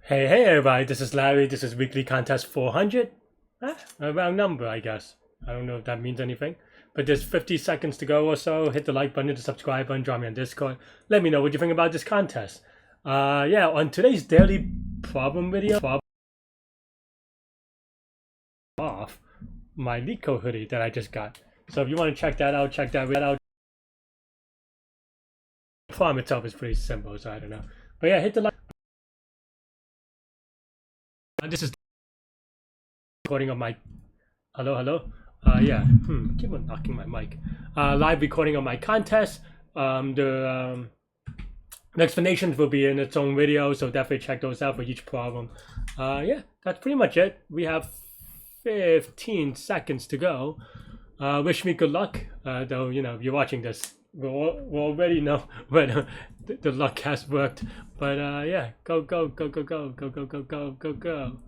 Hey everybody, this is Larry. This is Weekly Contest 400. A round number, I guess. I don't know if that means anything. But there's 50 seconds to go or so. Hit the like button, hit the subscribe button, join me on Discord. Let me know what you think about this contest. On today's daily problem video, off my Leetcode hoodie that I just got. So if you want to check that out, check that out. The problem itself is pretty simple, so I don't know. But yeah, hit the like. This is recording of my hello. Keep on knocking my mic. Live recording of my contest. The explanations will be in its own video, so definitely check those out for each problem. That's pretty much it. We have 15 seconds to go. Wish me good luck. Though if you're watching this, we'll already know whether the luck has worked. But go.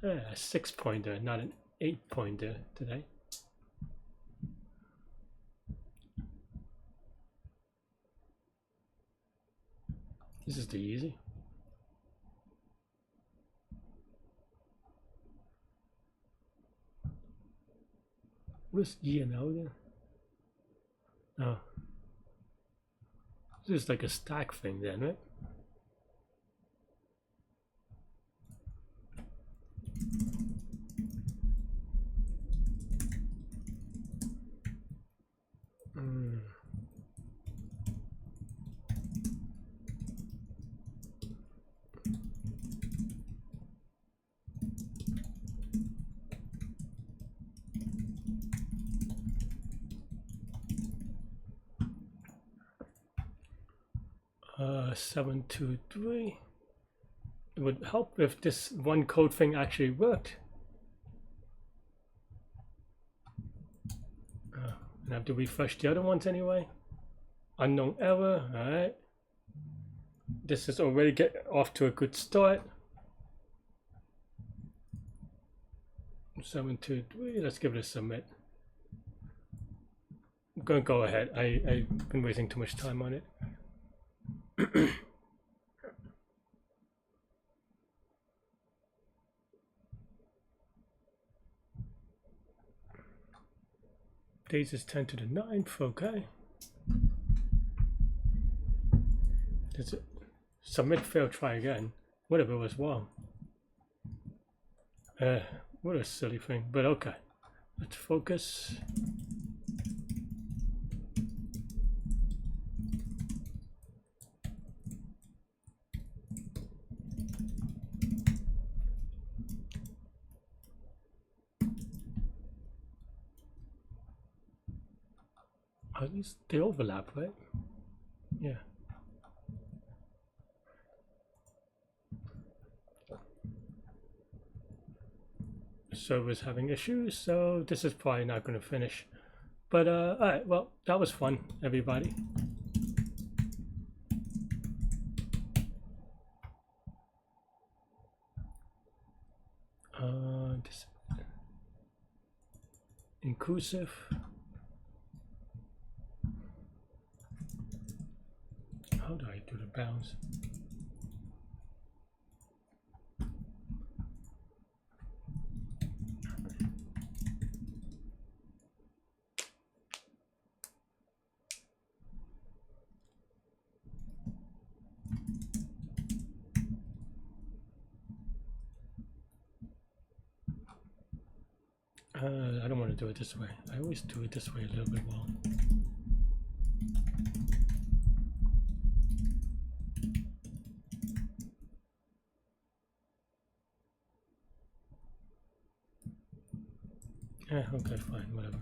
6-pointer, not an 8-pointer today. This is the easy. What is E and O then? Oh. This is like a stack thing then, right? Mm. Uh, 7, 2, 3. It would help if this one code thing actually worked. And I have to refresh the other ones anyway. Unknown error. All right. This is already get off to a good start. 7, 2, 3. Let's give it a submit. I'm gonna go ahead. I've been wasting too much time on it. Days is 10 to the 9th. Okay. That's it. Submit, fail, try again. Whatever was wrong. What a silly thing, but okay. Let's focus. At least they overlap, right? Yeah. Server's having issues, so this is probably not going to finish. But all right, well, that was fun, everybody. This inclusive. How do I do the bounds? I don't want to do it this way. I always do it this way a little bit wrong. Okay, fine, whatever.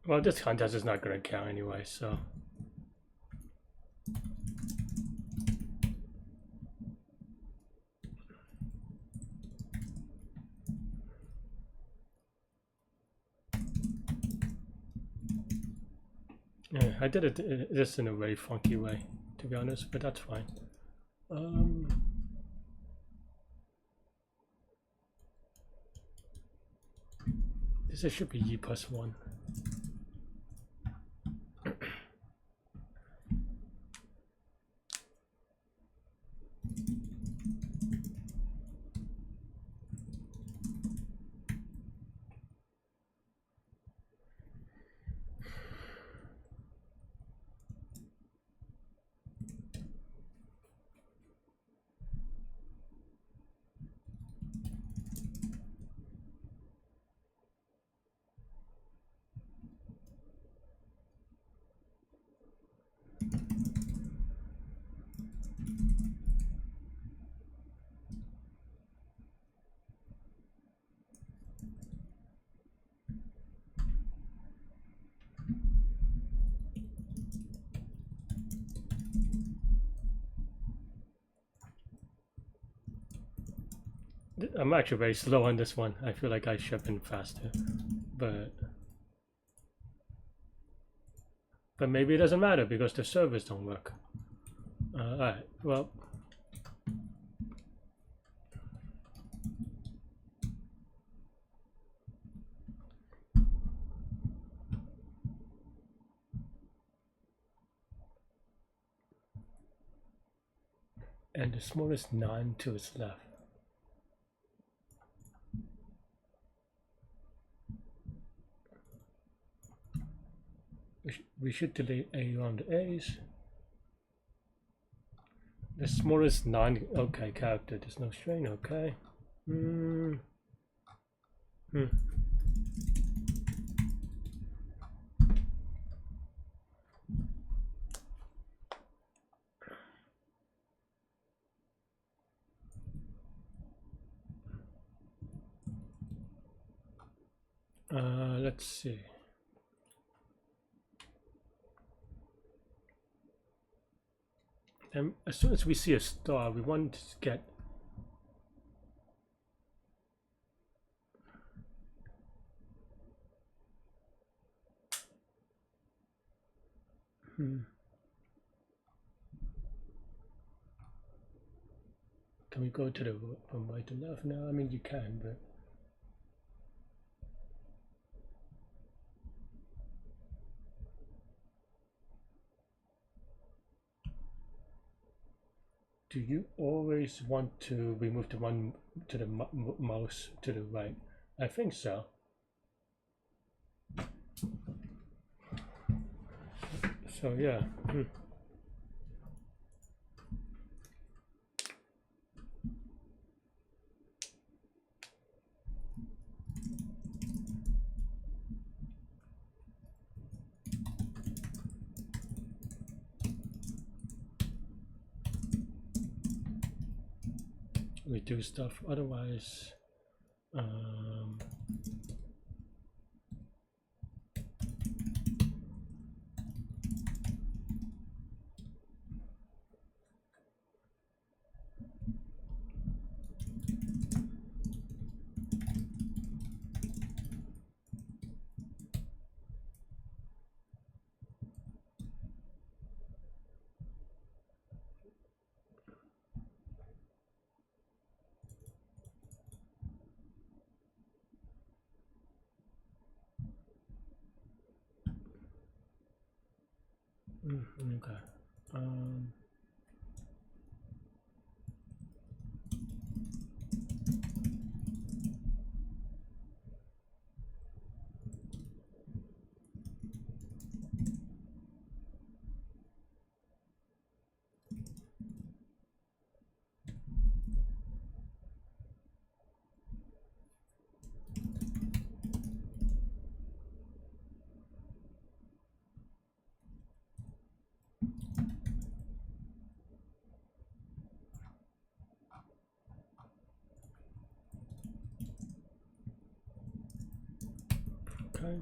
Well, this contest is not going to count anyway, so. Yeah, I did it just in a very funky way, to be honest, but that's fine. This should be e+1. I'm actually very slow on this one. I feel like I should have been faster, but maybe it doesn't matter because the servers don't work. Alright, well. And the smallest 9 to its left. We should delete A on the A's. The smallest 9, okay, character, there's no string, okay. Let's see. And as soon as we see a star, we want to get Can we go to the from right to left now? I mean, you can, but do you always want to remove the one to the mouse to the right? I think so. So yeah. We do stuff otherwise. Okay. Okay.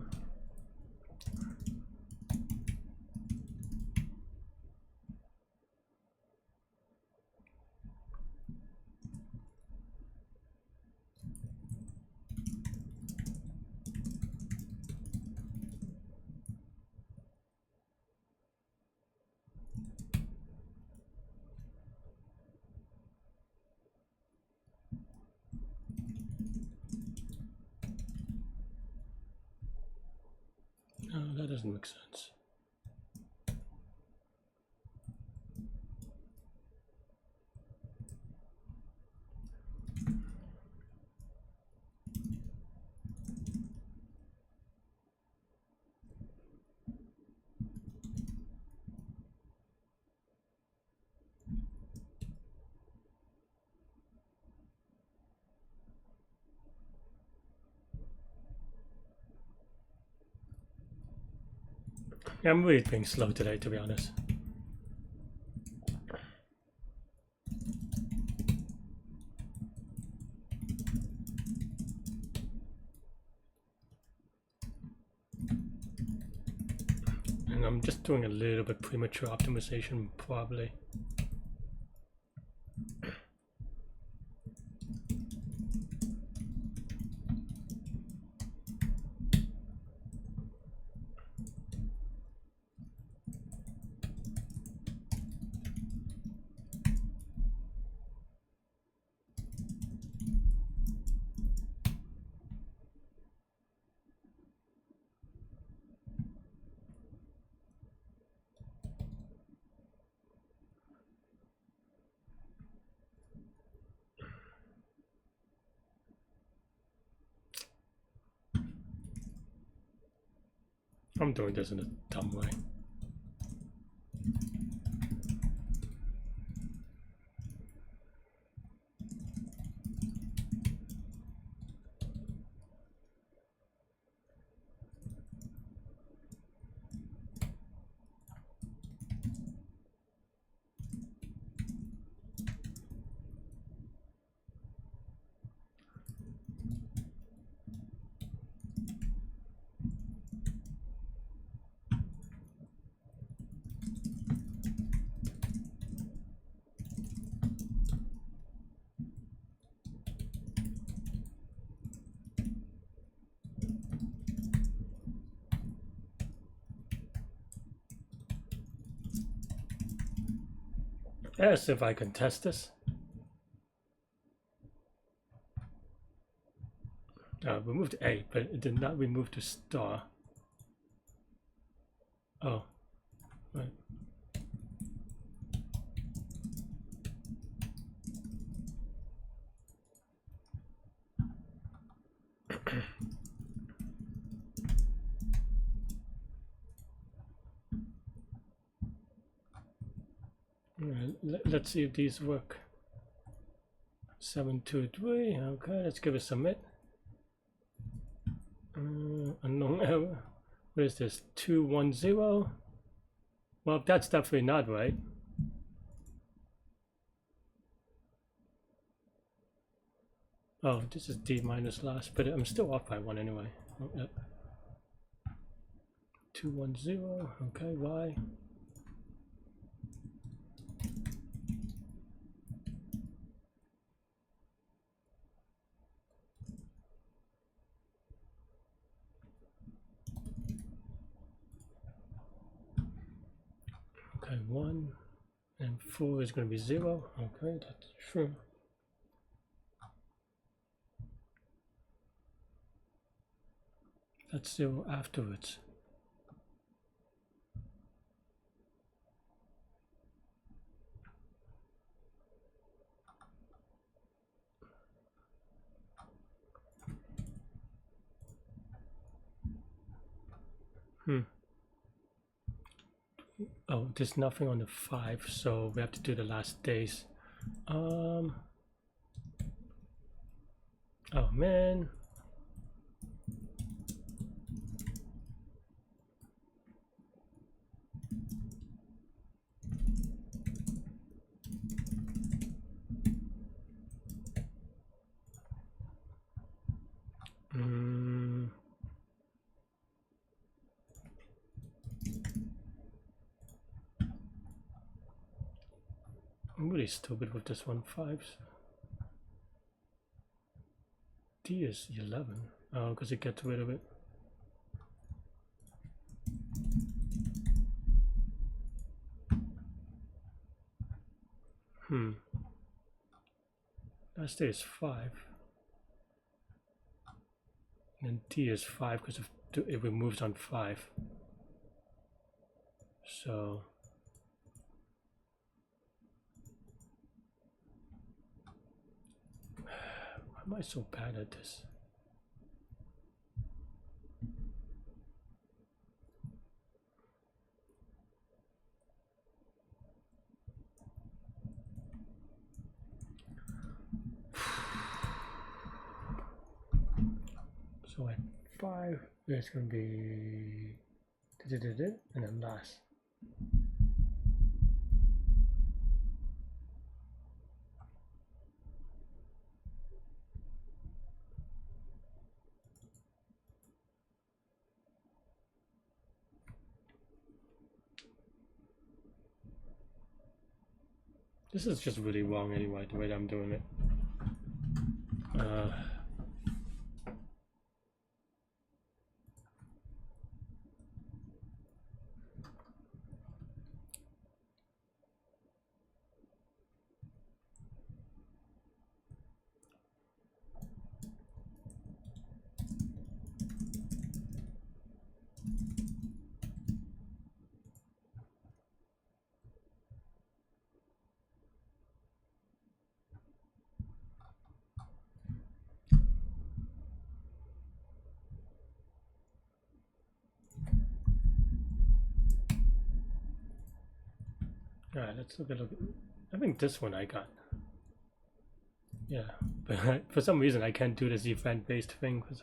doesn't make sense. Yeah, I'm really being slow today, to be honest. And I'm just doing a little bit premature optimization, probably. I'm doing this in a dumb way. As if I can test this. Removed A, but it did not remove the star. Oh, right. Let's see if these work. 723. Okay, let's give it submit. Unknown error. What is this? 210. Well, that's definitely not right. Oh, this is D minus last, but I'm still off by 1 anyway. Oh, yeah. 210. Okay, Y. Okay, 1 and 4 is going to be 0. Okay, that's true. That's 0 afterwards. Oh, there's nothing on the 5, so we have to do the last days. Oh man. I'm really stupid with this one. 5s. D is 11. Oh, because it gets rid of it. Last day is 5. And D is 5 because it removes on 5. So why am I so bad at this? So at 5, it's going to be and then last. This is just really wrong anyway, the way that I'm doing it. Alright, let's look at I think this one I got. Yeah, but for some reason I can't do this event-based thing because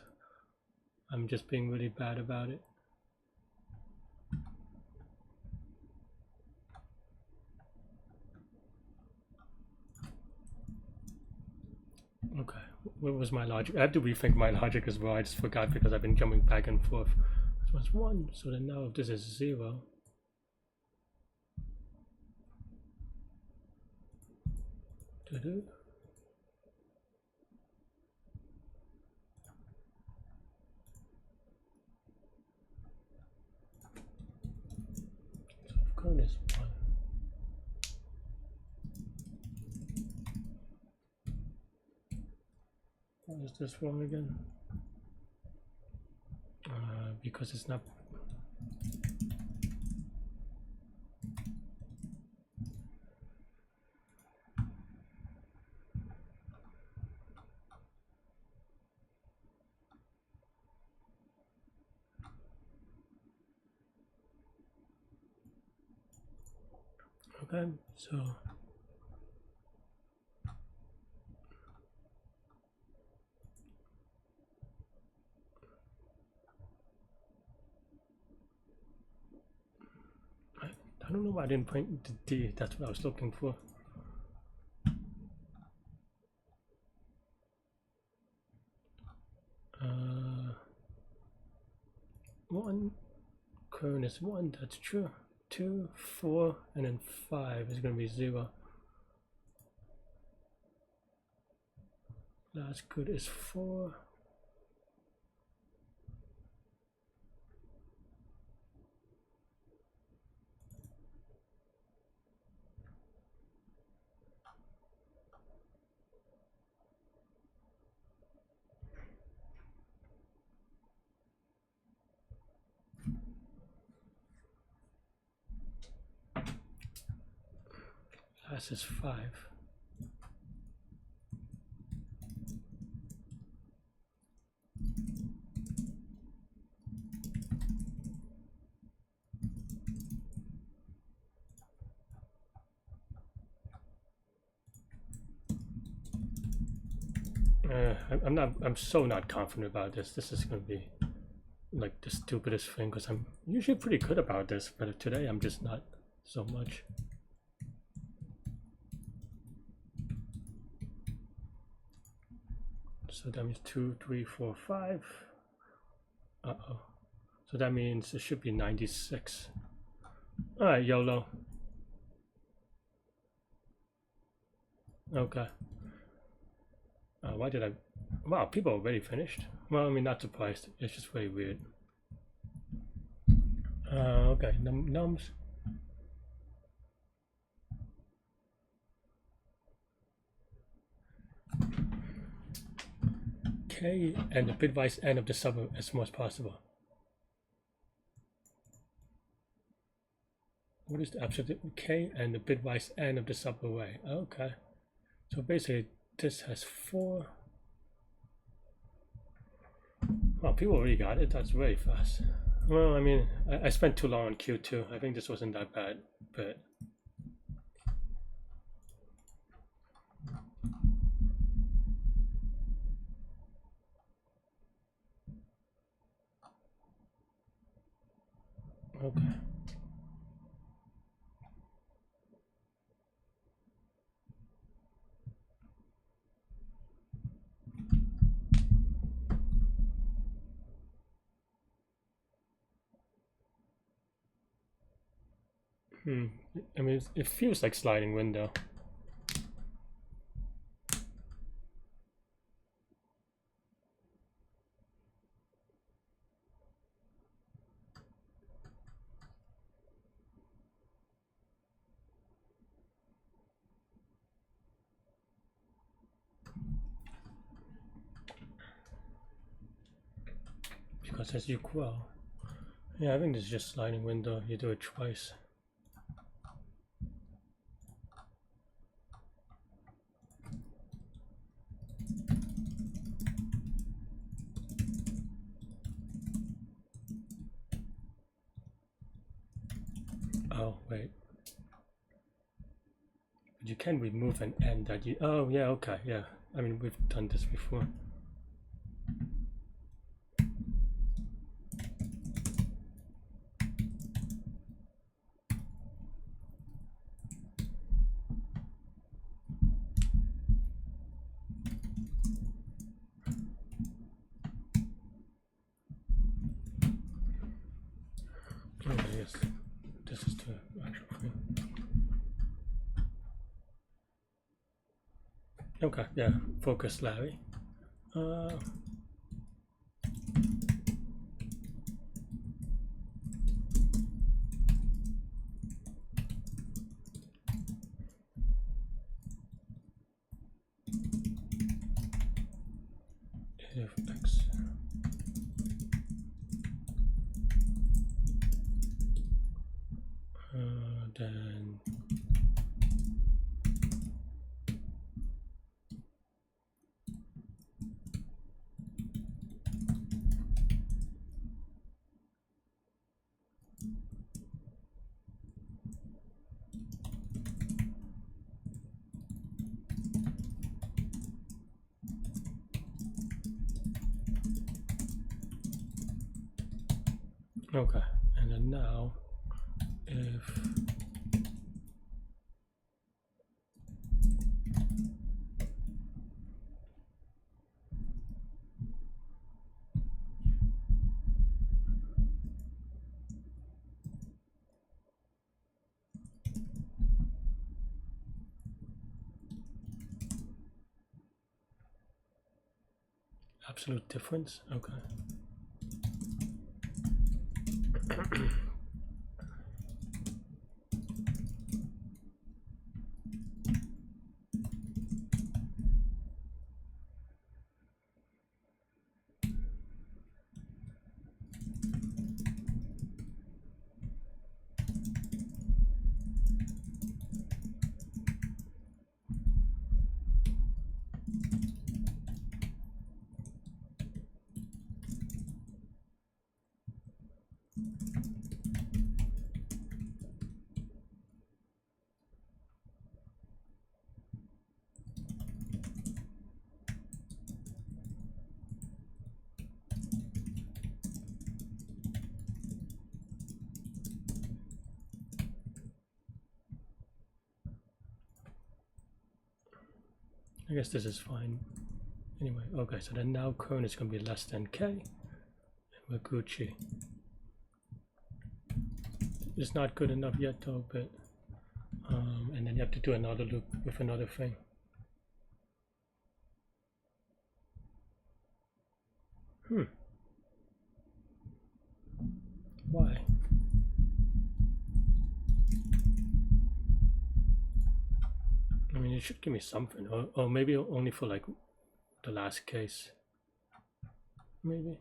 I'm just being really bad about it. Okay, what was my logic? I have to rethink my logic as well. I just forgot because I've been jumping back and forth. This was 1, so then now if this is 0. So code is 1. What is this wrong again? Because it's not. Okay, so I don't know why I didn't print the D. That's what I was looking for. One cone is 1. That's true. 2, 4, and then 5 is going to be 0. Last code is 4. Last is 5. I'm so not confident about this. This is going to be like the stupidest thing because I'm usually pretty good about this, but today I'm just not so much. So that means 2, 3, 4, 5. Uh-oh. So that means it should be 96. All right, YOLO. Okay. Why did I? Wow, people already finished. Well, I mean, not surprised. It's just very weird. Okay, nums. K and the bitwise end of the sub as small as possible. what is the absolute K and the bitwise end of the subarray? Okay, so basically this has 4. Well, people already got it. That's very fast. Well, I mean, I spent too long on Q2. I think this wasn't that bad, but okay. I mean, it feels like sliding window. Because as you grow, yeah, I think this is just sliding window. You do it twice. Oh, wait. But you can remove an end that you... Oh, yeah, okay, yeah. I mean, we've done this before. Oh, yes. This is the actual thing. Okay, yeah. Focus, Larry. If X. Then okay, and then now if absolute difference, okay. I guess this is fine. Anyway, okay, so then now current is going to be less than K, and we're Gucci. It's not good enough yet though, but and then you have to do another loop with another thing. Why? I mean, it should give me something, or maybe only for like the last case. Maybe.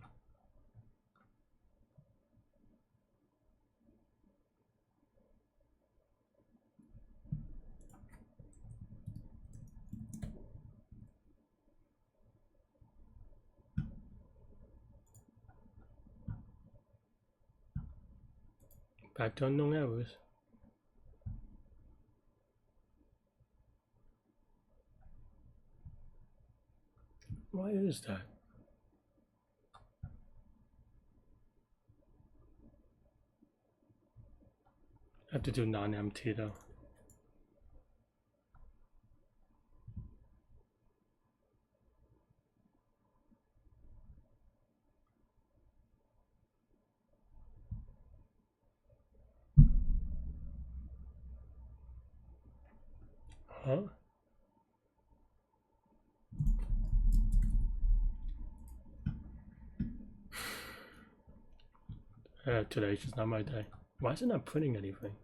Back to unknown errors. Why is that? I have to do non-empty though. Huh? Today's just not my day. Why is it not printing anything?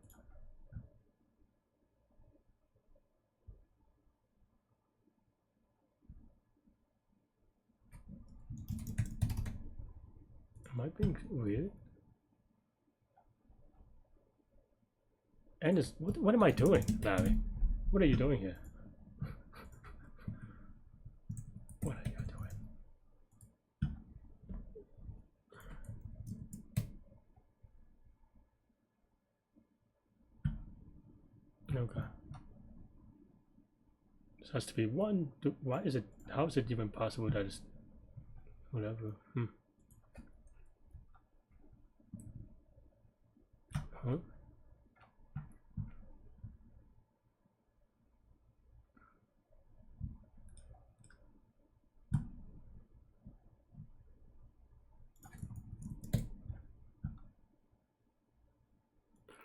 Am I being weird? And what am I doing, Larry? What are you doing here? What are you doing? Okay. This has to be one. Why is it? How is it even possible that it's whatever? Huh?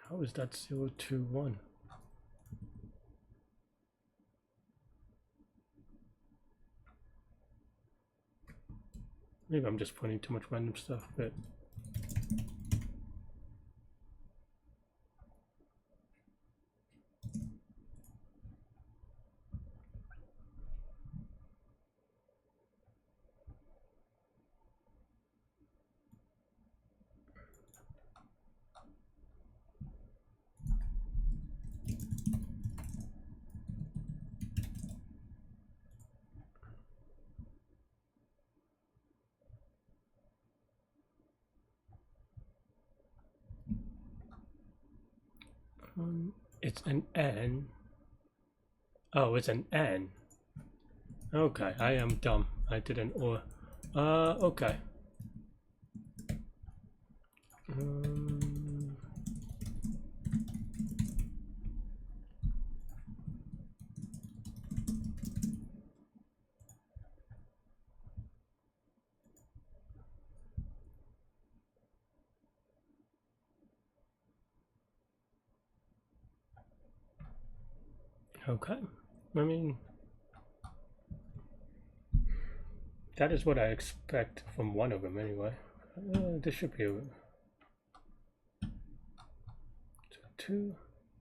How is that 021? Maybe I'm just putting too much random stuff, but it's an N. Oh, it's an N. Okay, I am dumb. I did an or. Okay. Okay. I mean, that is what I expect from one of them anyway. This should be a 2,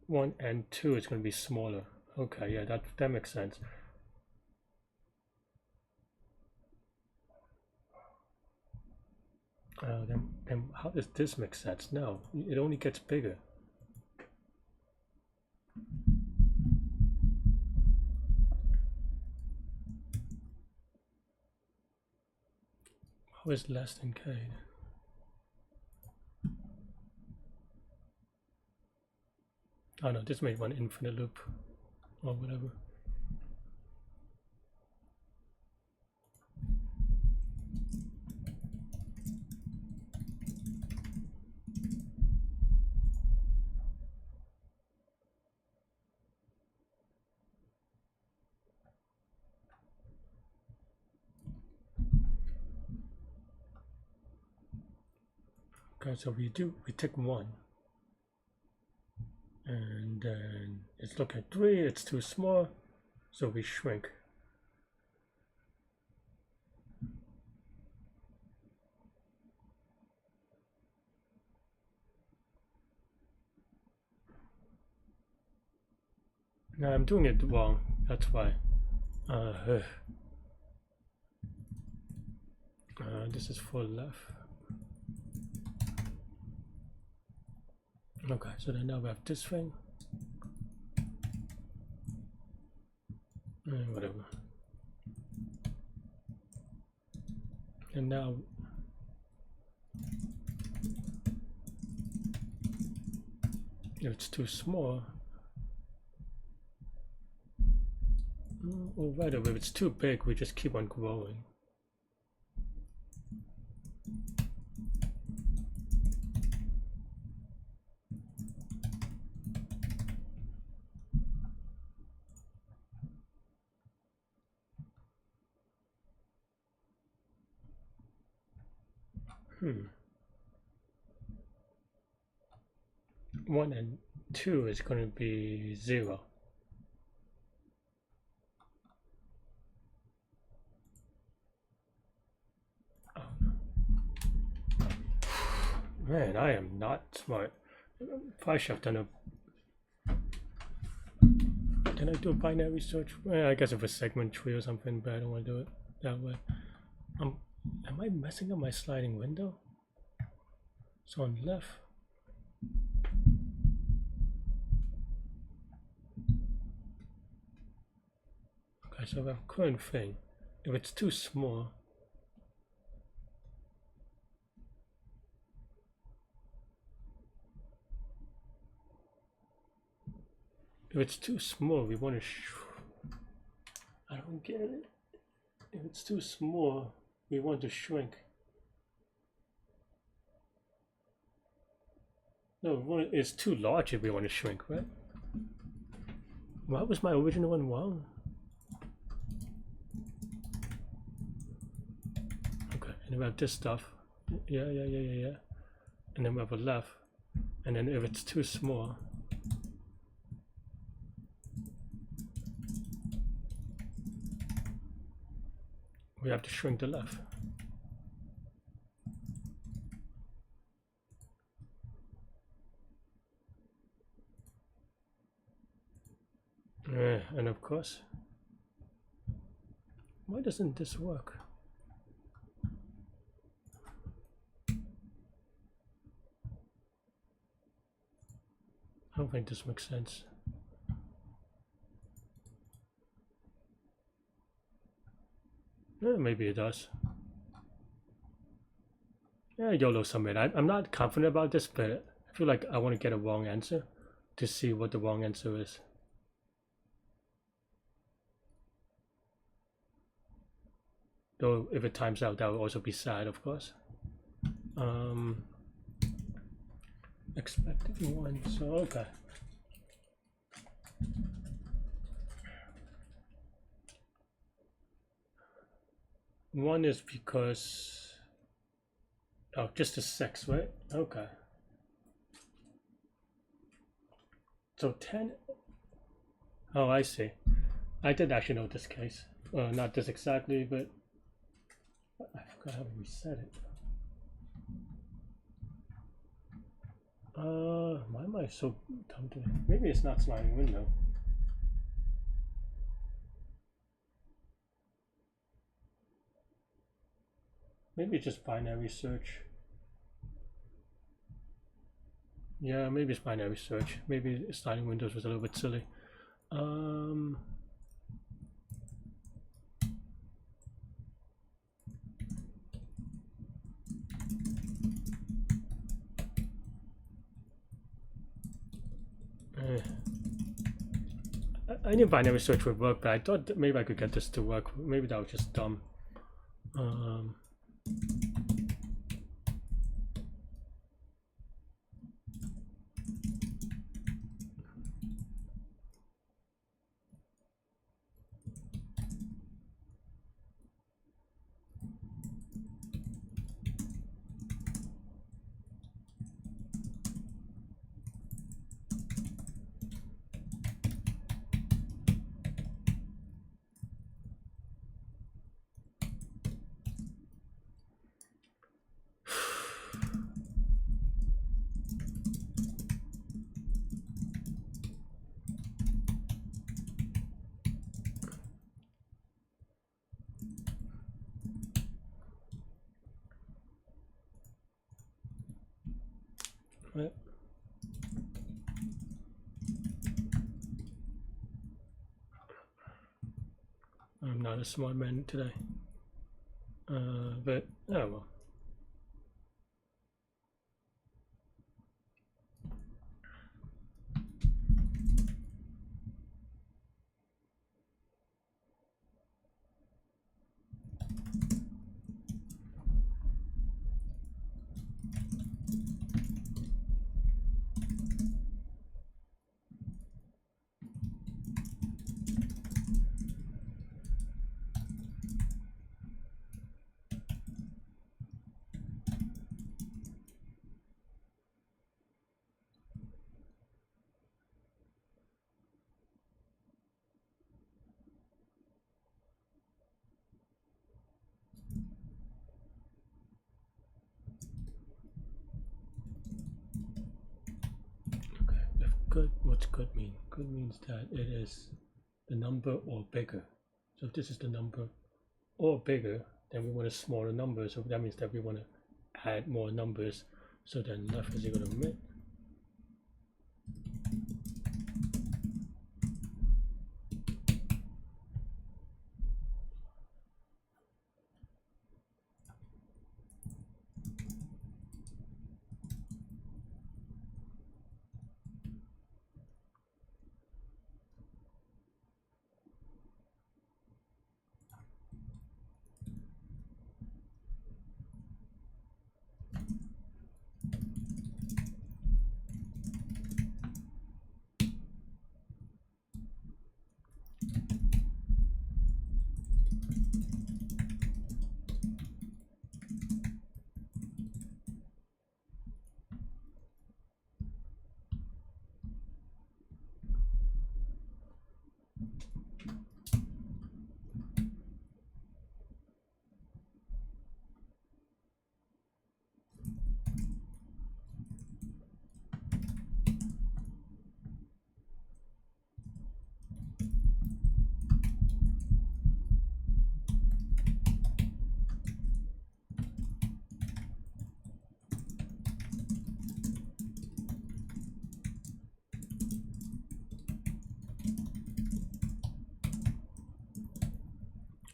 1, and 2 is going to be smaller. Okay, yeah, that makes sense. Then how does this make sense? No, it only gets bigger. How is less than K? Oh no, this made one infinite loop or whatever. Okay, so we take 1. And then let's look at 3, it's too small, so we shrink. No, I'm doing it wrong, that's why. This is for left. Okay, so then now we have this thing. Whatever. And now If it's too small, or rather, if it's too big, we just keep on growing. Hmm. 1 and 2 is going to be 0. Oh. Man, I am not smart. Probably should have done a... Can I do a binary search? Well, I guess if a segment tree or something, but I don't want to do it that way. Am I messing up my sliding window? So on left. Okay, so our current thing, if it's too small, we want to I don't get it. If it's too small, we want to shrink. No, it's too large if we want to shrink, right? Why was my original one wrong? Okay, and we have this stuff. Yeah. And then we have a left. And then if it's too small, we have to shrink the left. And of course, why doesn't this work? I don't think this makes sense. Maybe it does. Yeah, YOLO submit. I'm not confident about this, but I feel like I want to get a wrong answer to see what the wrong answer is. Though if it times out, that would also be sad, of course. Expected 1, so okay. One is because, oh, just a 6, right? Okay. So 10, oh, I see. I did actually know this case. Not this exactly, but I forgot how to reset it. Why am I so dumb today? Maybe it's not sliding window. Maybe it's just binary search. Yeah, maybe it's binary search. Maybe sliding windows was a little bit silly. I knew binary search would work, but I thought that maybe I could get this to work. Maybe that was just dumb. Right. I'm not a smart man today. But oh well. good. What's good mean? Good means that it is the number or bigger. So if this is the number or bigger, then we want a smaller number. So that means that we want to add more numbers. So then left is equal to mid.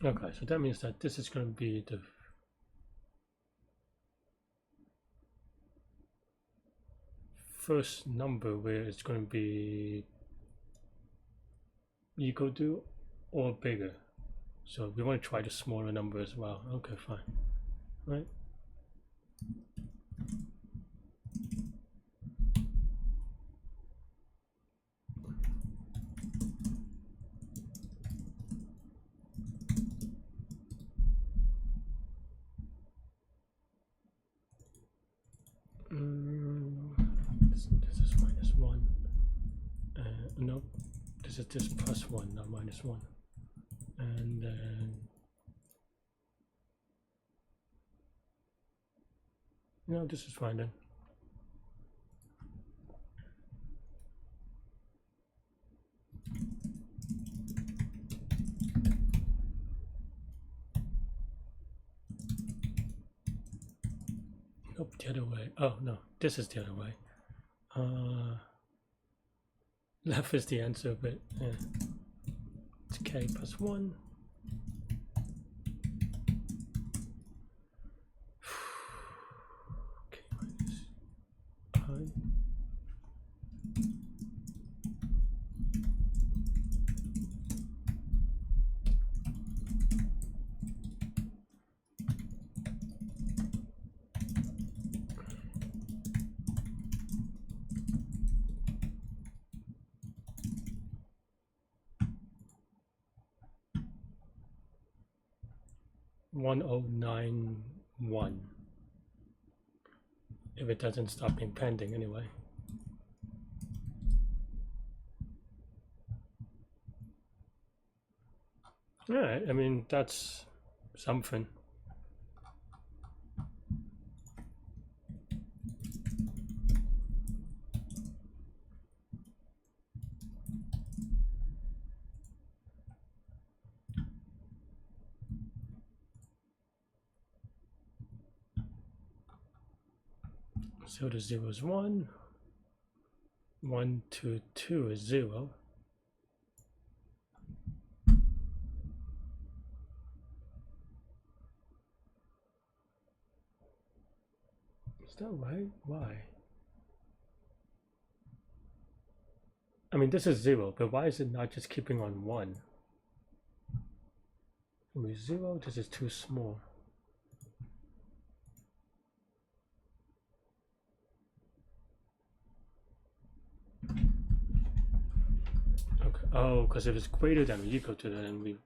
Okay, so that means that this is going to be the first number where it's going to be equal to or bigger. So we want to try the smaller number as well. Okay, fine. Right. This is -1. Nope. This is just +1, not -1. And then no, this is fine then. Nope, the other way. Oh no, this is the other way. Left is the answer, but it's k +1. K minus I. $1091 if it doesn't stop being pending anyway. All right, I mean, that's something. So the 0 is 1, 1 to 2 is 0. Is that right? Why? I mean, this is 0, but why is it not just keeping on 1? I mean, 0, this is too small. Okay. Oh, because if it's greater than or equal to that, then we.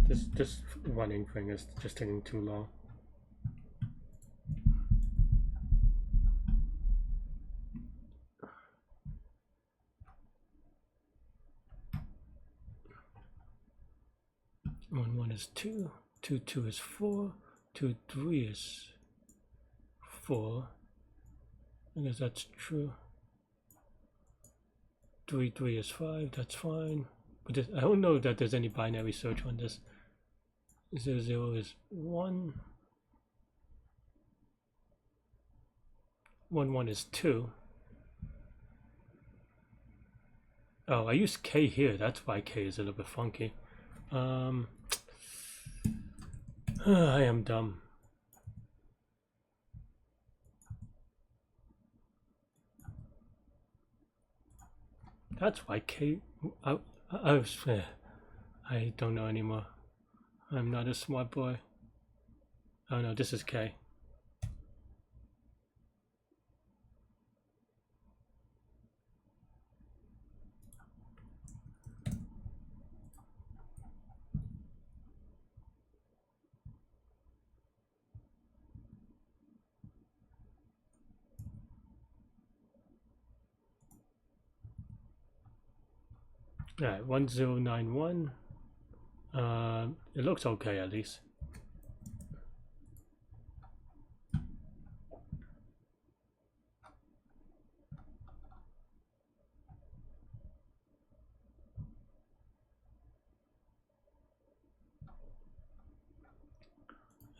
this running thing is just taking too long. One is 2, 2 is 4, 2 3 is 4. I guess that's true. 3 3 is 5. That's fine. But I don't know that there's any binary search on this. 0 0 is 1. 1 1 is 2. Oh, I use K here. That's why K is a little bit funky. I am dumb. That's why K. I don't know anymore. I'm not a smart boy. Oh no, this is K. Alright, 1091. It looks okay at least.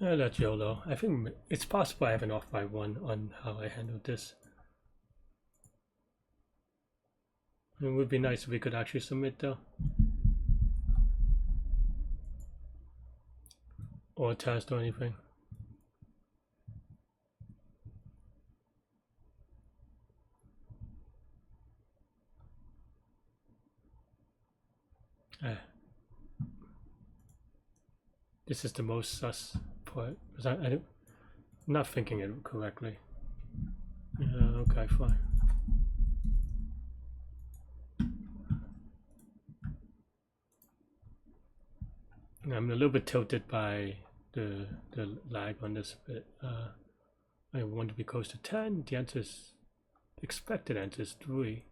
That's YOLO. I think it's possible I have an off by 1 on how I handled this. It would be nice if we could actually submit though. Or test or anything. This is the most sus part because I'm not thinking it correctly. Okay, fine. I'm a little bit tilted by the lag on this bit. I want to be close to 10. The answer is expected answer is 3.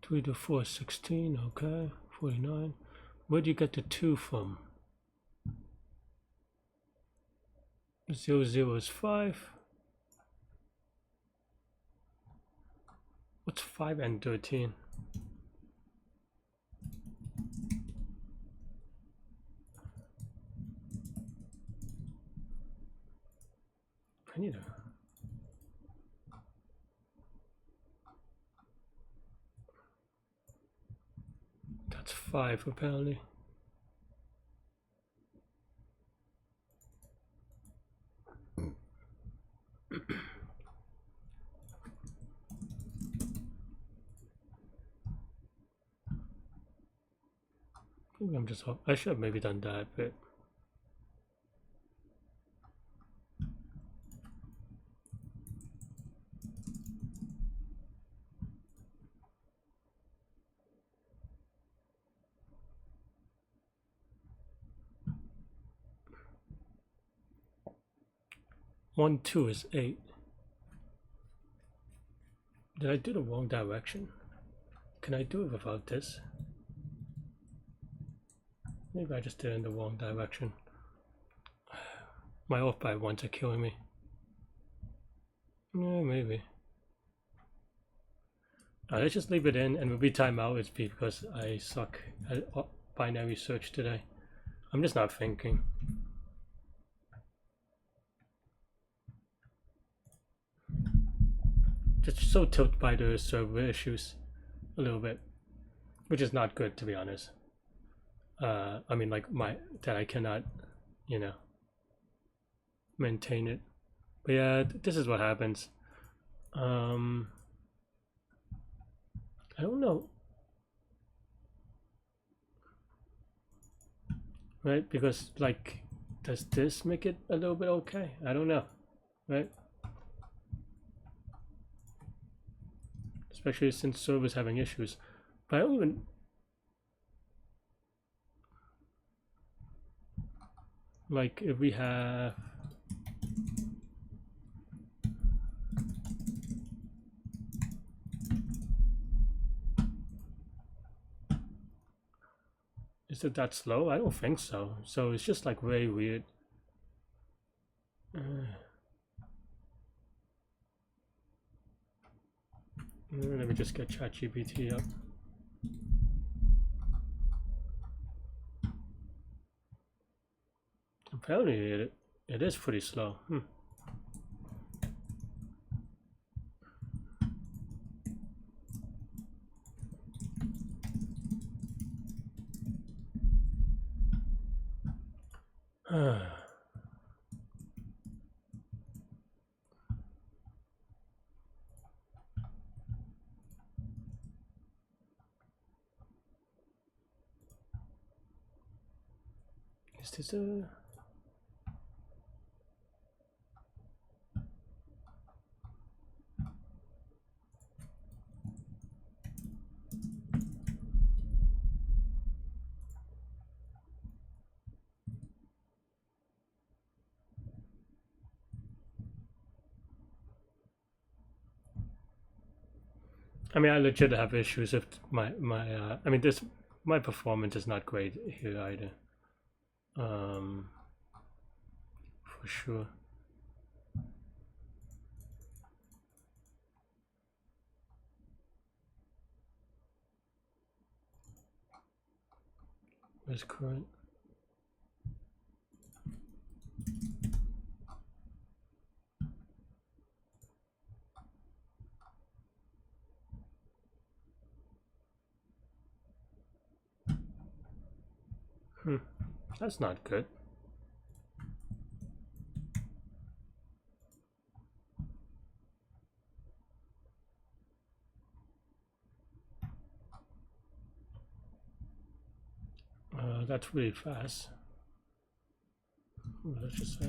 Three to 4 is 16. Okay, 49. Where do you get the 2 from? 0 0 is 5. What's 5 and 13? I need a... That's 5 apparently. I should have maybe done that, but one 2 is 8. Did I do the wrong direction? Can I do it without this? Maybe I just did it in the wrong direction. My off by 1s are killing me. Yeah, maybe. Let's just leave it in, and when we time out, it's because I suck at binary search today. I'm just not thinking. Just so tilted by the server issues a little bit, which is not good to be honest. I mean, like that I cannot, you know, maintain it. But yeah, this is what happens. I don't know, right? Because like Does this make it a little bit okay? I don't know, right? Especially since server's having issues. But I don't even... Like, if we have... Is it that slow? I don't think so. So it's just like very weird. Let me just get ChatGPT up. Apparently it is pretty slow. Is this a... I mean, I legit have issues with my I mean, my performance is not great here either. For sure. Where's current? That's not good. That's really fast. Let's just say...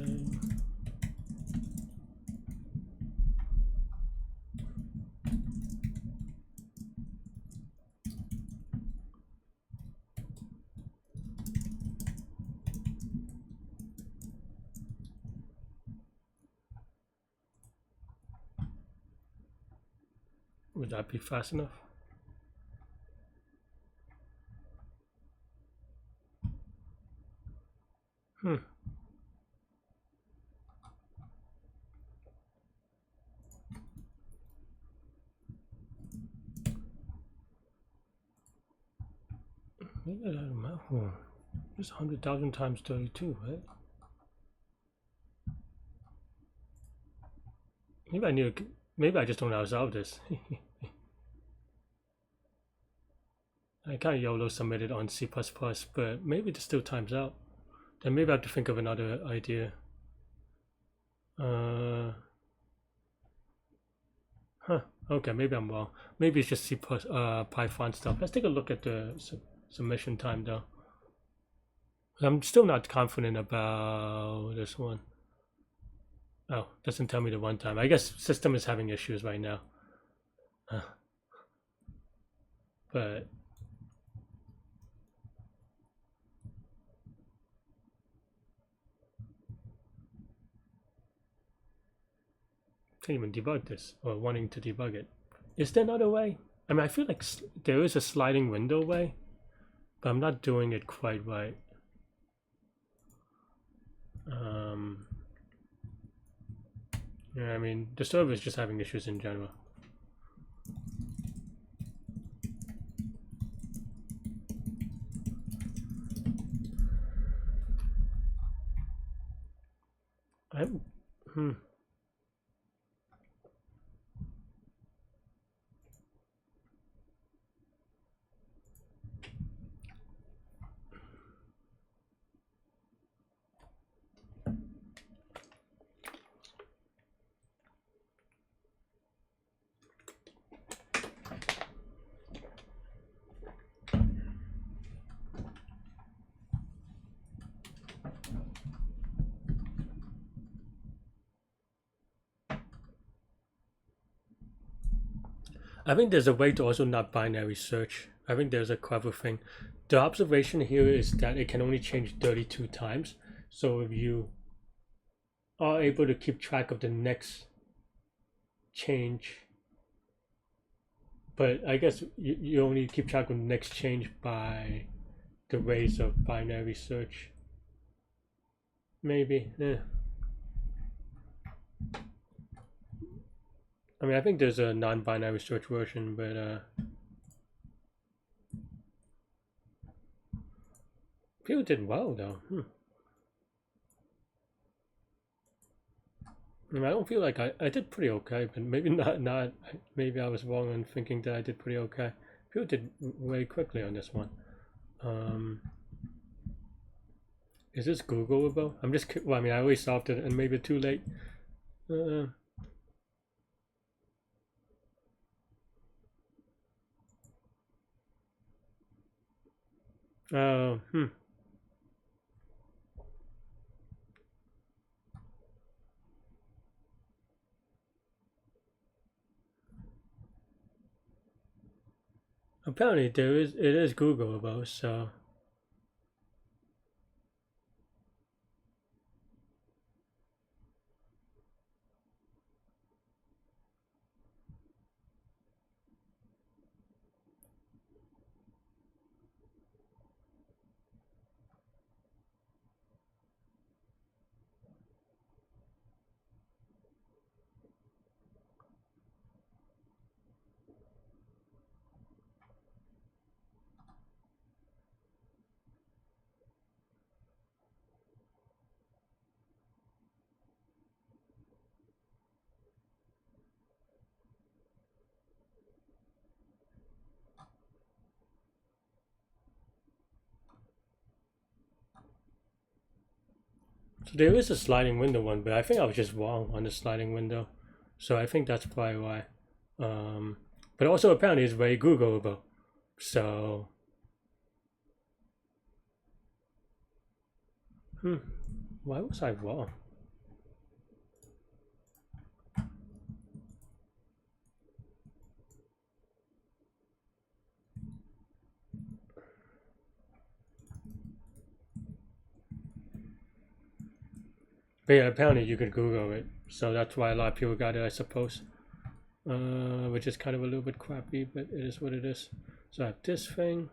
Would that be fast enough? Maybe I don't know. Just 100,000 times 32, right? Maybe I knew. Maybe I just don't know how to solve this. I can't YOLO submit it on C++, but maybe this still times out. Then maybe I have to think of another idea. Okay, maybe I'm wrong. Maybe it's just C++ Python stuff. Let's take a look at the submission time though. I'm still not confident about this one. Oh, doesn't tell me the runtime. I guess system is having issues right now. But can't even debug this, or wanting to debug it. Is there another way? I mean, I feel like there is a sliding window way, but I'm not doing it quite right. Yeah, I mean, the server is just having issues in general. I think there's a way to also not binary search. I think there's a clever thing. The observation here is that it can only change 32 times. So if you are able to keep track of the next change, but I guess you only keep track of the next change by the ways of binary search. Maybe. I mean, I think there's a non-binary search version, but people did well though. I mean, I don't feel like I did pretty okay, but maybe not. Maybe I was wrong in thinking that I did pretty okay. People did way quickly on this one. Is this Googleable? I'm just, well, I mean, I always solved it and maybe too late. Hmm. Apparently it is Googleable, so. So there is a sliding window one, but I think I was just wrong on the sliding window. So I think that's probably why. But also apparently it's very Googleable. So. Why was I wrong? But yeah, apparently you could Google it. So that's why a lot of people got it, I suppose. Which is kind of a little bit crappy, but it is what it is. So I have this thing.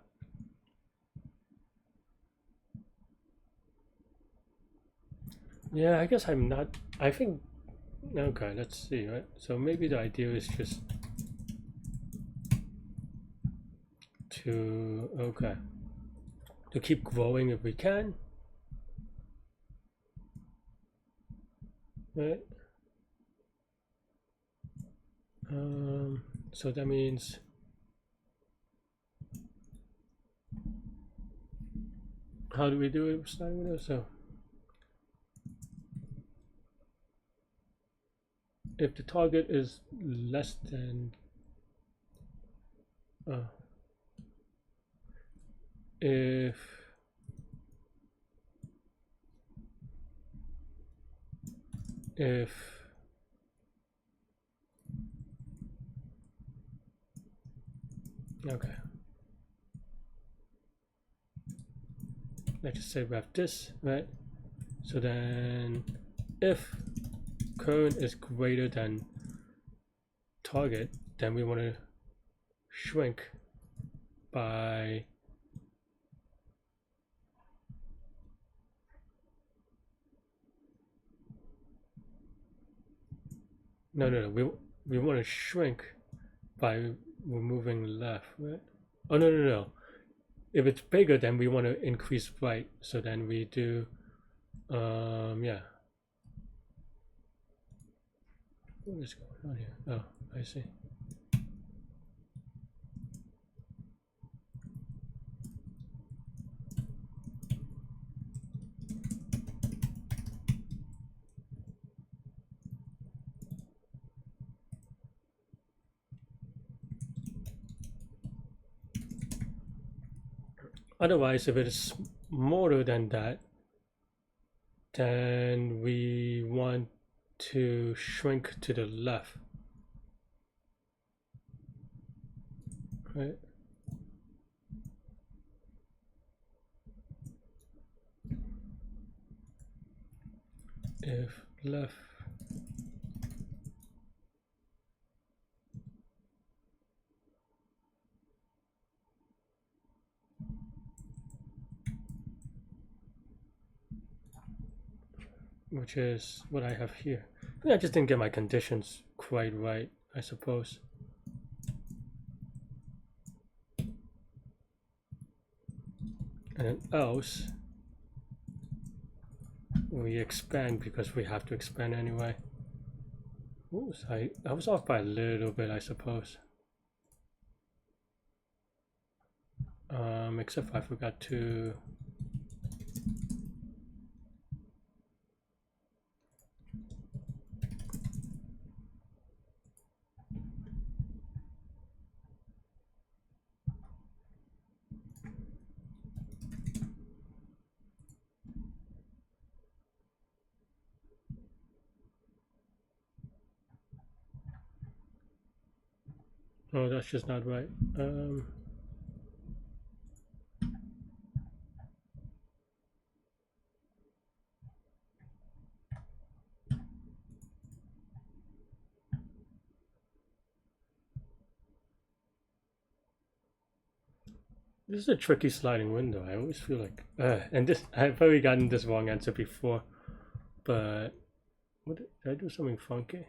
Yeah, I guess I'm not. I think. Okay, let's see, right? So maybe the idea is just to keep growing if we can, right? So that means how do we do it starting with this? So if the target is less than if okay, let's just say we have this, right? So then if current is greater than target, then we want to shrink by no, we want to shrink by removing left, right? Oh no. If it's bigger, then we want to increase right. So then we do yeah. What is going on here? Oh, I see. Otherwise, if it is smaller than that, then we want to shrink to the left. right? If left which is what I have here. I just didn't get my conditions quite right, I suppose. And then else we expand because we have to expand anyway. Ooh, so I was off by a little bit, I suppose. Except I forgot to oh, that's just not right. This is a tricky sliding window. I always feel like, and this I've probably gotten this wrong answer before, but what did I do something funky?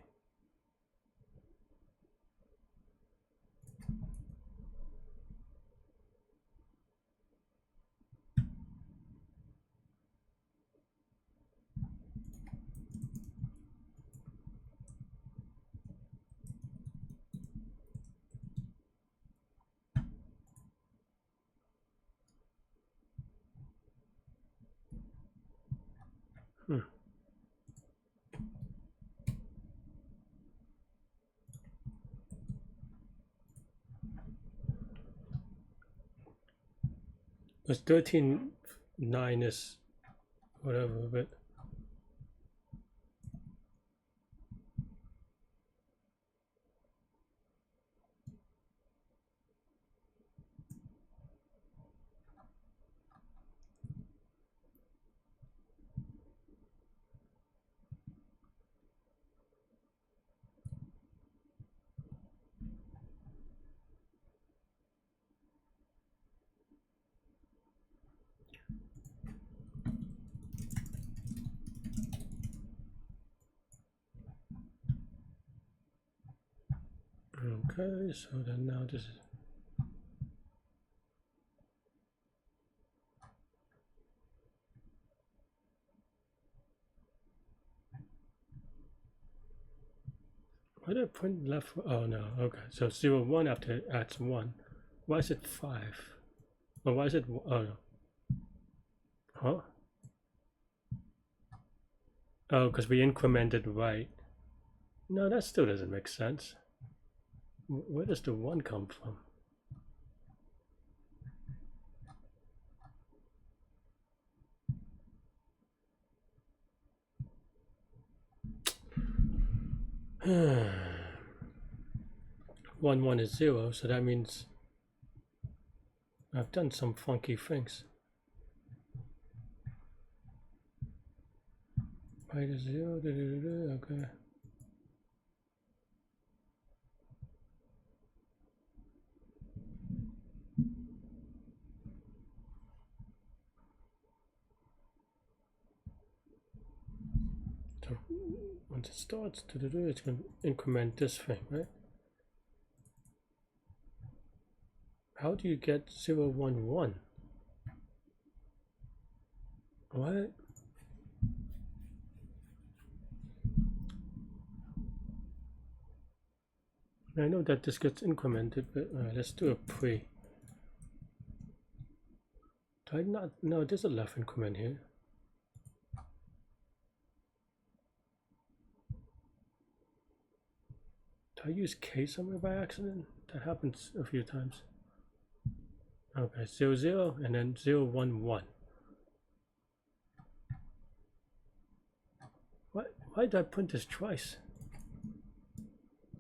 It's 13.9 is whatever, but okay, so then now this is why did I print left? Oh no, okay. So 0, 1 after it adds 1. Why is it 5? Or why is it, oh no. Huh? Oh, because we incremented right. No, that still doesn't make sense. Where does the 1 come from? One one is 0, so that means I've done some funky things. Right is 0, okay. So once it starts, it's going to increment this thing, right? How do you get 0, 1, 1? What? I know that this gets incremented, but let's do a pre. Do I not? No, there's a left increment here. Do I use K somewhere by accident? That happens a few times. Okay, 0, 0, and then 0, 1, 1. Why did I print this twice?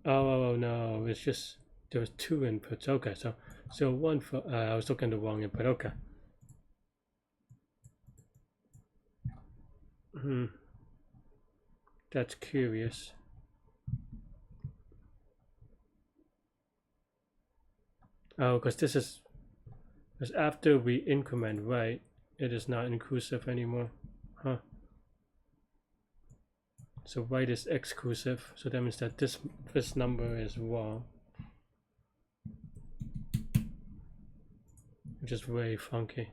Oh no, it's just there was 2 inputs. Okay, so one for I was looking at the wrong input. Okay. That's curious. Oh, because this is because after we increment right, it is not inclusive anymore. Huh. So right is exclusive, so that means that this number is wrong. Which is very funky.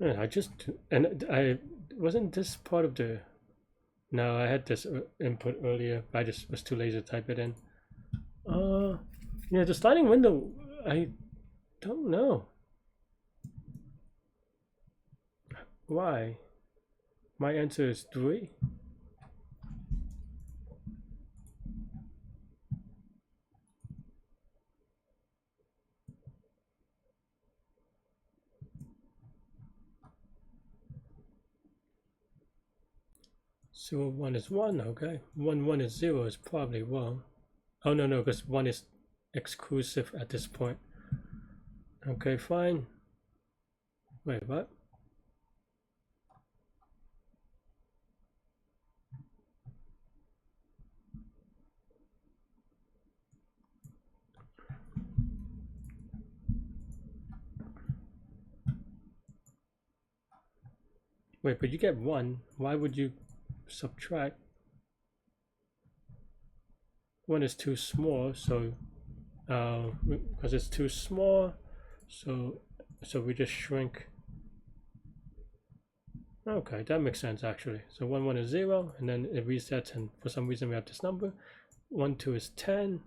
Yeah, I wasn't this part of the. No, I had this input earlier. I just was too lazy to type it in. Yeah, the sliding window. I don't know why. My answer is 3. So 1 is 1. Okay, 1 is 0 is probably wrong. Oh no, because 1 is exclusive at this point. Okay, fine. Wait, what? Wait, but you get 1. Why would you subtract? 1 is too small, so because it's too small, so we just shrink. Okay, that makes sense actually. So 1 is 0, and then it resets, and for some reason we have this number. 1 2 is 10.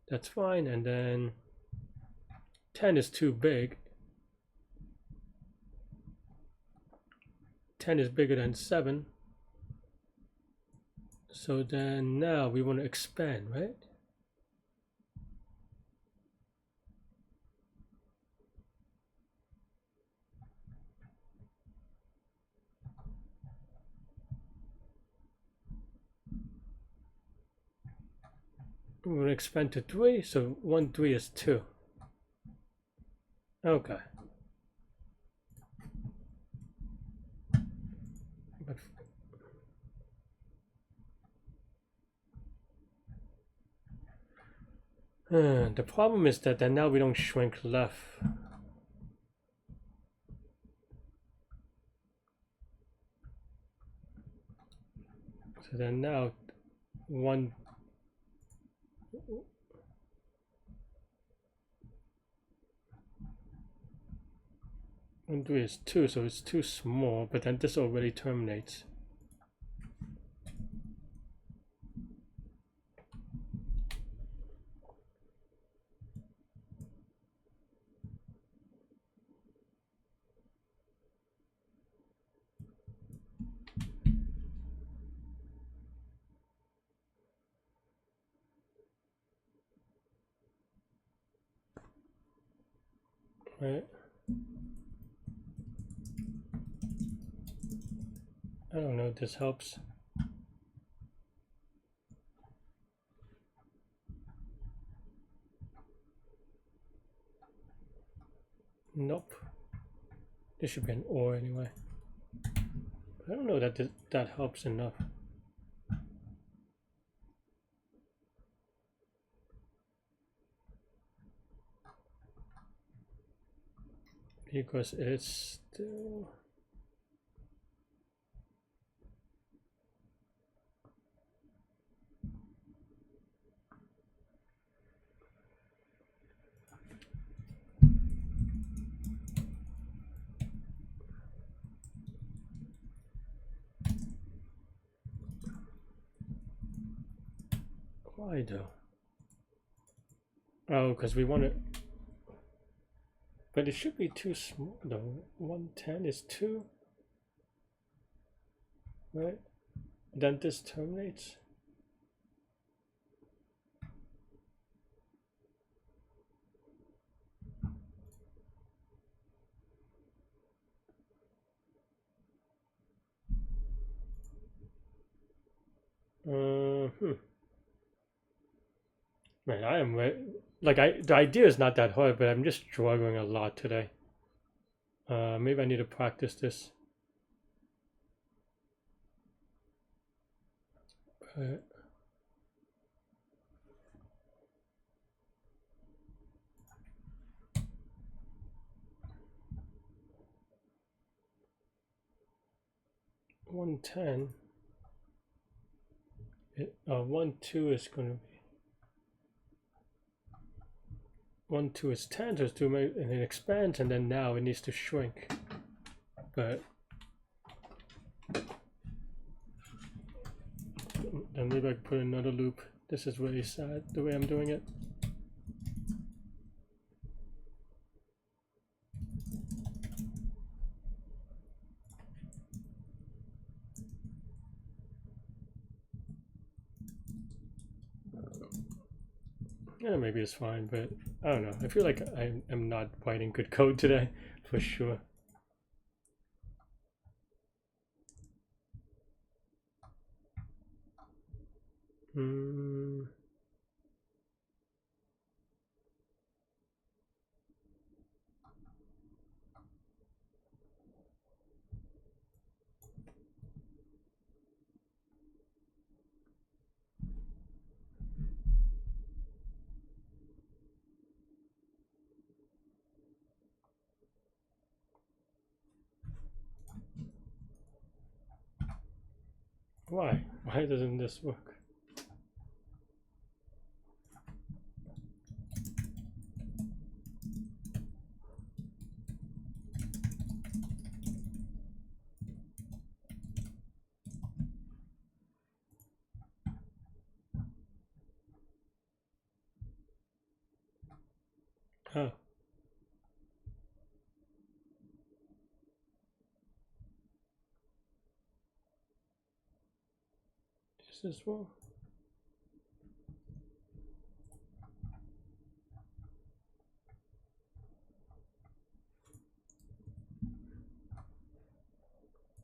That's fine, and then 10 is too big. 10 is bigger than 7. So then now we want to expand, right? We want to expand to 3, so 1 3 is 2. Okay. But the problem is that then now we don't shrink left. So then now 1 3 is 2, so it's too small, but then this already terminates. Right? I don't know if this helps. Nope. This should be an or anyway. I don't know that that helps enough. Because it's still. Why though? Oh, because we want it. But it should be too small though. 110 is 2. Right? Then this terminates. Man, I am like the idea is not that hard, but I'm just struggling a lot today. Maybe I need to practice this. 110. 1 2 is going to be 1 2 is 10, so it's 2, and it expands, and then now it needs to shrink. But and maybe I can put another loop. This is really sad the way I'm doing it. Yeah, maybe it's fine, but I don't know. I feel like I am not writing good code today, for sure. Why? Why doesn't this work? Oh. Is this wrong?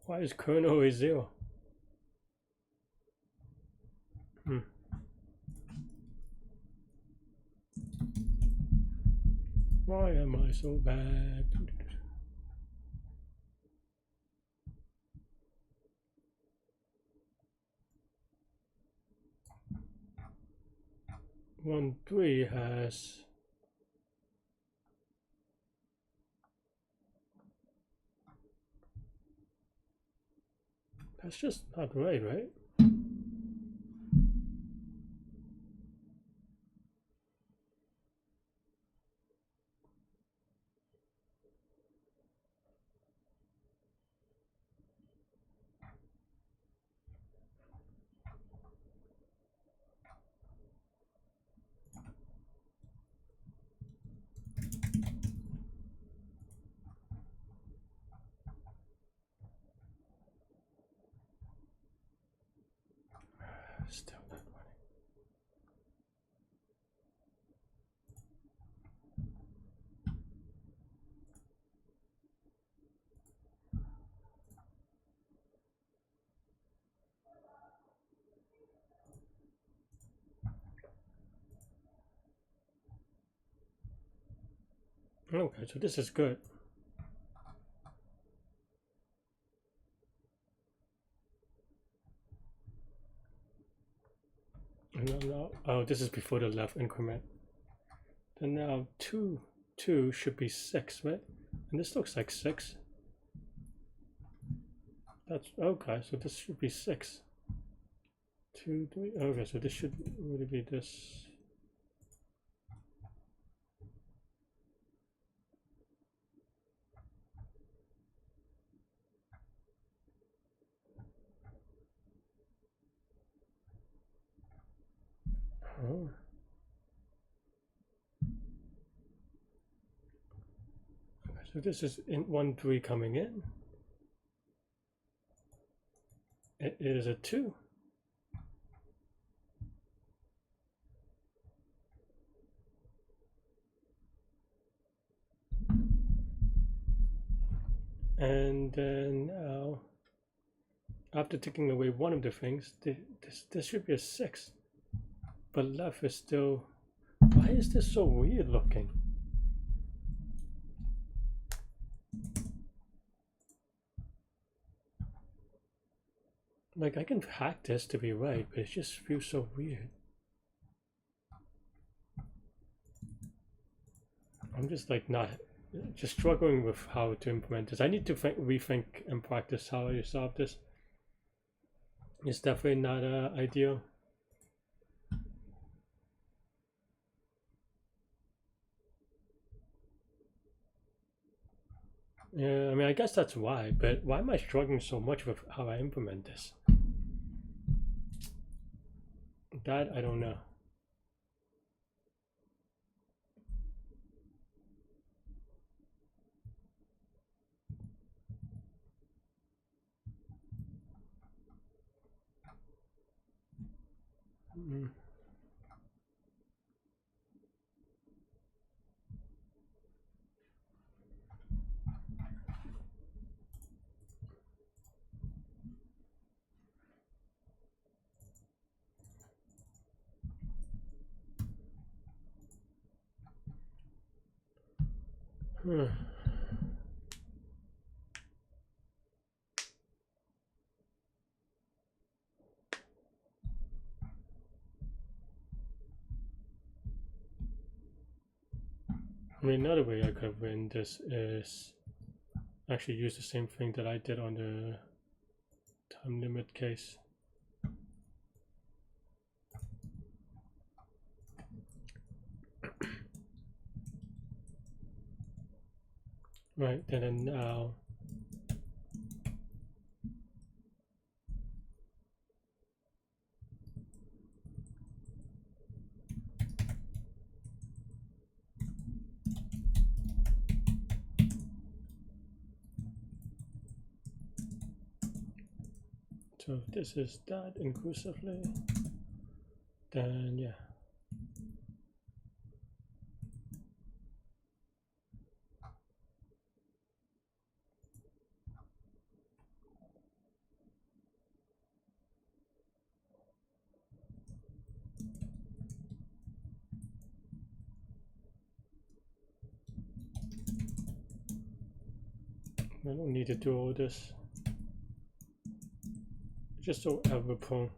Why is kernel always 0? Why am I so bad? One 3 has that's just not right, right? Still not running. Okay, so this is good. And now, oh, this is before the left increment. Then now 2 should be 6, right? And this looks like 6. That's okay, so this should be 6. 2 3. Okay, so this should really be this. Oh. So this is int 1 3 coming in. It is a 2. And then now, after taking away one of the things, this should be a 6. But left is still... Why is this so weird looking? Like, I can hack this to be right, but it just feels so weird. I'm just like just struggling with how to implement this. I need to rethink and practice how I solve this. It's definitely not ideal. Yeah, I mean, I guess that's why, but why am I struggling so much with how I implement this? That I don't know. I mean, another way I could win this is actually use the same thing that I did on the time limit case. Right, and then now so if this is that inclusively, then yeah. I don't need to do all this. It's just so error prone.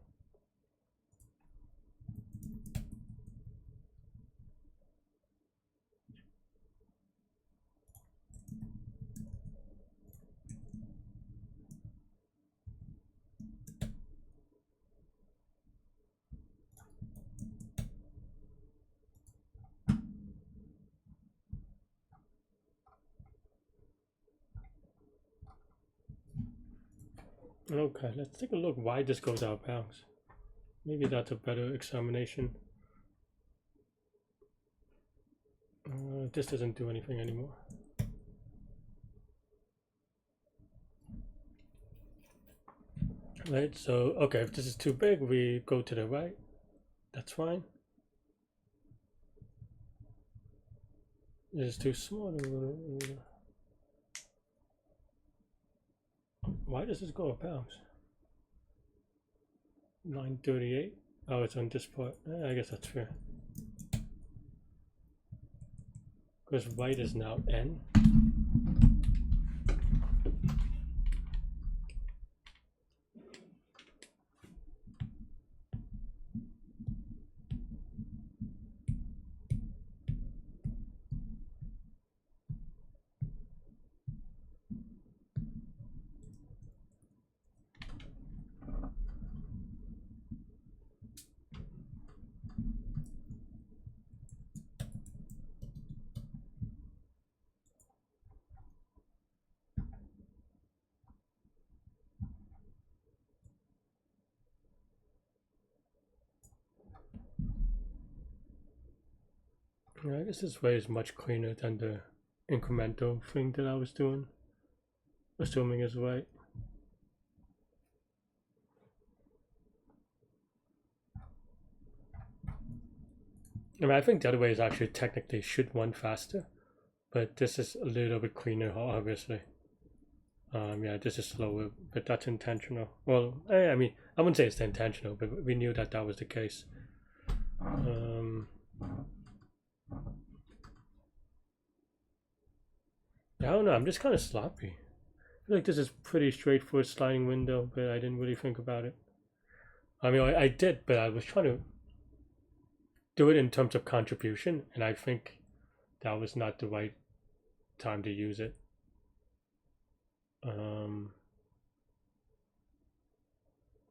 Okay, let's take a look why this goes out of bounds. Maybe that's a better examination. This doesn't do anything anymore. Right, so okay, if this is too big, we go to the right. That's fine. This is too small. Why does this go out of bounds? 938. Oh, it's on this part. I guess that's fair. Because right is now n. I guess this way is much cleaner than the incremental thing that I was doing, assuming is right. I mean, I think the other way is actually technically should run faster, but this is a little bit cleaner, obviously. Yeah, this is slower, but that's intentional. Well, I mean, I wouldn't say it's intentional, but we knew that that was the case. I don't know, I'm just kind of sloppy. I feel like this is pretty straightforward sliding window, but I didn't really think about it. I mean, I did, but I was trying to do it in terms of contribution, and I think that was not the right time to use it.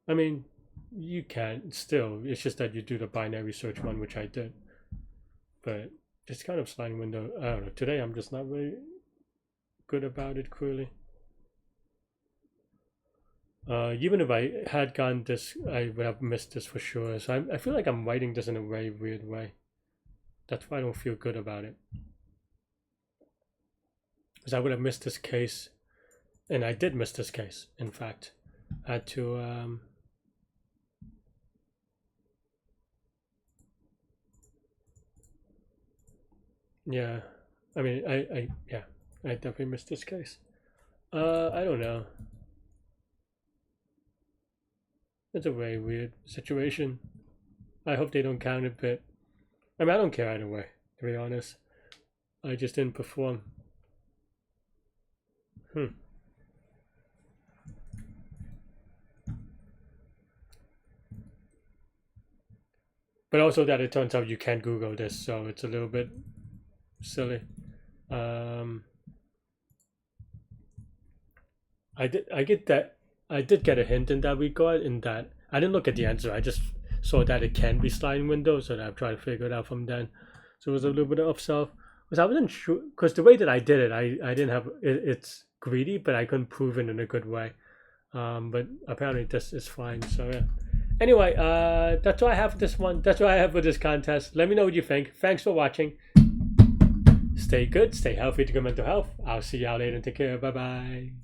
I mean, you can still, it's just that you do the binary search one, which I did. But this kind of sliding window, I don't know, today I'm just not very good about it, clearly. Even if I had gotten this, I would have missed this for sure. So I feel like I'm writing this in a very weird way. That's why I don't feel good about it. Because I would have missed this case, and I did miss this case, in fact. I had to, yeah, I mean, yeah, I definitely missed this case. I don't know. It's a very weird situation. I hope they don't count it, but I mean, I don't care either way, to be honest. I just didn't perform. But also that it turns out you can't Google this, so it's a little bit silly. I did get a hint in that regard, in that I didn't look at the answer. I just saw that it can be sliding windows, so I've tried to figure it out from then. So it was a little bit of upself. Because I wasn't sure, because the way that I did it, I didn't have it's greedy, but I couldn't prove it in a good way. But apparently this is fine. So yeah. Anyway, that's what I have for this one. That's what I have for this contest. Let me know what you think. Thanks for watching. Stay good, stay healthy to good mental health. I'll see y'all later. Take care. Bye bye.